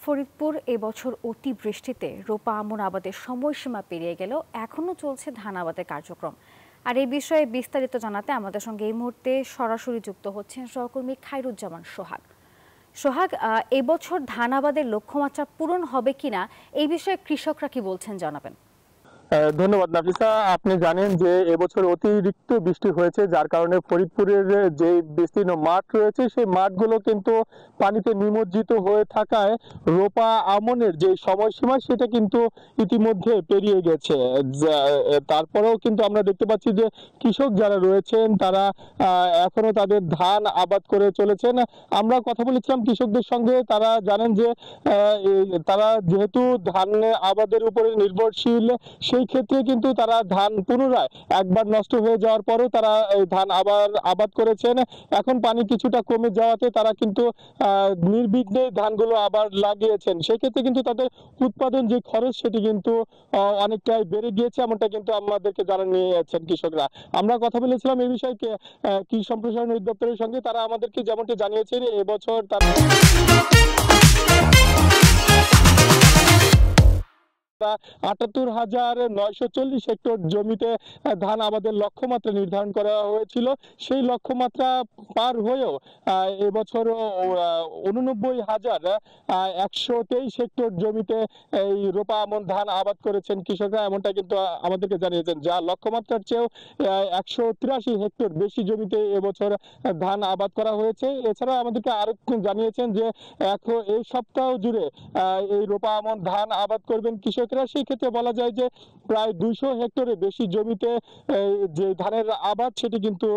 ফরিদপুর এবছর অতিবৃষ্টিতে রোপা আমন আবাদের সময়সীমা পেরিয়ে গেলেও এখনো চলছে ধান আবাদের কার্যক্রম। আর এই বিষয়ে বিস্তারিত জানাতে আমাদের সঙ্গে এই মুহূর্তে সরাসরি যুক্ত হচ্ছেন সহকর্মী খায়রুজ্জামান সোহাগ। সোহাগ, এবছর ধান আবাদের লক্ষ্যমাত্রা পূরণ হবে কিনা এই বিষয়ে কৃষকরা কি বলছেন জানাবেন। ধন্যবাদ নাফিসা। আপনি জানেন যে এবছর অতিরিক্ত বৃষ্টি হয়েছে, যার কারণে ফরিদপুরের যে বিস্তীর্ণ মাঠ রয়েছে সেই মাঠগুলো কিন্তু পানিতে নিমজ্জিত হয়ে থাকায় রোপা আমনের যে সময়সীমা সেটা কিন্তু ইতিমধ্যে পেরিয়ে গেছে। তারপরেও কিন্তু আমরা দেখতে পাচ্ছি যে কৃষক যারা রয়েছেন তারা এখনো তাদের ধান আবাদ করে চলেছেন। আমরা কথা বলেছিলাম কৃষকদের সঙ্গে, তারা জানেন যে তারা যেহেতু ধান আবাদের উপরে নির্ভরশীল, সেই ক্ষেত্রে কিন্তু তারা ধান পুনরায় একবার নষ্ট হয়ে যাওয়ার পরও তারা এই ধান আবার আবাদ করেছেন। এখন পানি কিছুটা কমে যাওয়াতে তারা কিন্তু নির্বিঘ্নে ধানগুলো আবার লাগিয়েছেন। সেক্ষেত্রে কিন্তু তাদের উৎপাদন যে খরচ সেটি কিন্তু অনেকটাই বেড়ে গিয়েছে, এমনটা কিন্তু আমাদেরকে জানিয়েছেন কৃষকরা। আমরা কথা বলেছিলাম এই বিষয়ে কৃষি সম্প্রসারণ অধিদপ্তরের সঙ্গে, তারা আমাদেরকে যেমনটি জানিয়েছেন এবছর তারা ৭৮,৯৪০ হেক্টর জমিতে ধান আবাদের লক্ষ্যমাত্রা নির্ধারণ করা হয়েছিল। সেই লক্ষ্যমাত্রা পার হয়েও এবছর ৮৯,১২৩ হেক্টর জমিতে এই রোপা আমন ধান আবাদ করেছেন কৃষকরা, এমনটা কিন্তু আমাদেরকে জানিয়েছেন। যা লক্ষ্যমাত্রার চেয়েও ১৮৩ হেক্টর বেশি জমিতে এবছর ধান আবাদ করা হয়েছে। এছাড়া আমাদেরকে আরো জানিয়েছেন যে এখন এই সপ্তাহ জুড়ে এই রোপা আমন ধান আবাদ করবেন কৃষকরা। সেই ক্ষেত্রে বলা যায় যে প্রায় ২০০ হেক্টরের বেশি জমিতে যে ধানের আবাদ সেটি কিন্তু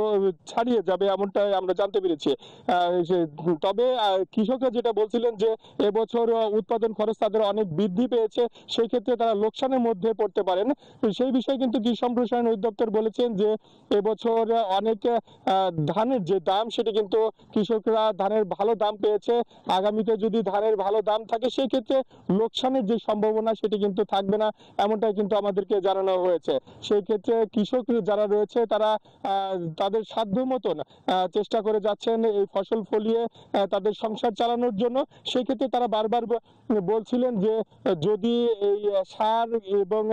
ছাড়িয়ে যাবে, এমনটাই আমরা জানতে পেরেছি। তবে কৃষকরা যেটা বলছিলেন যে এবছর উৎপাদন খরচ তাদের অনেক বৃদ্ধি পেয়েছে, সেই ক্ষেত্রে তারা লোকসানের মধ্যে পড়তে পারেন। সেই বিষয়ে কিন্তু কৃষি সম্প্রসারণ অধিদপ্তর বলেছেন যে এবছর অনেক ধানের যে দাম সেটি কিন্তু কৃষকরা ধানের ভালো দাম পেয়েছে। আগামীতে যদি ধানের ভালো দাম থাকে সেই ক্ষেত্রে লোকসানের যে সম্ভাবনা সেটি কিন্তু থাকবে না, এমনটাই কিন্তু আমাদেরকে জানানো হয়েছে। সেই ক্ষেত্রে কৃষক যারা রয়েছে তারা তাদের সাধ্য মতন চেষ্টা করে যাচ্ছেন এই ফসল ফলিয়ে তাদের সংসার চালানোর জন্য। সেই ক্ষেত্রে তারা বারবার বলছিলেন যে যদি এই সার এবং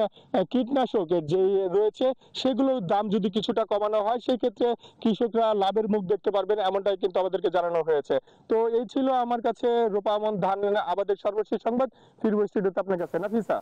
কীটনাশকের যে রয়েছে সেগুলোর দাম যদি কিছুটা কমানো হয় সেই ক্ষেত্রে কৃষকরা লাভের মুখ দেখতে পারবেন, এমনটাই কিন্তু আমাদেরকে জানানো হয়েছে। তো এই ছিল আমার কাছে রোপা আমন ধান আবাদের সর্বশেষ সংবাদ। ফিরবো স্টুডিওতে আপনার কাছে, নাফিসা।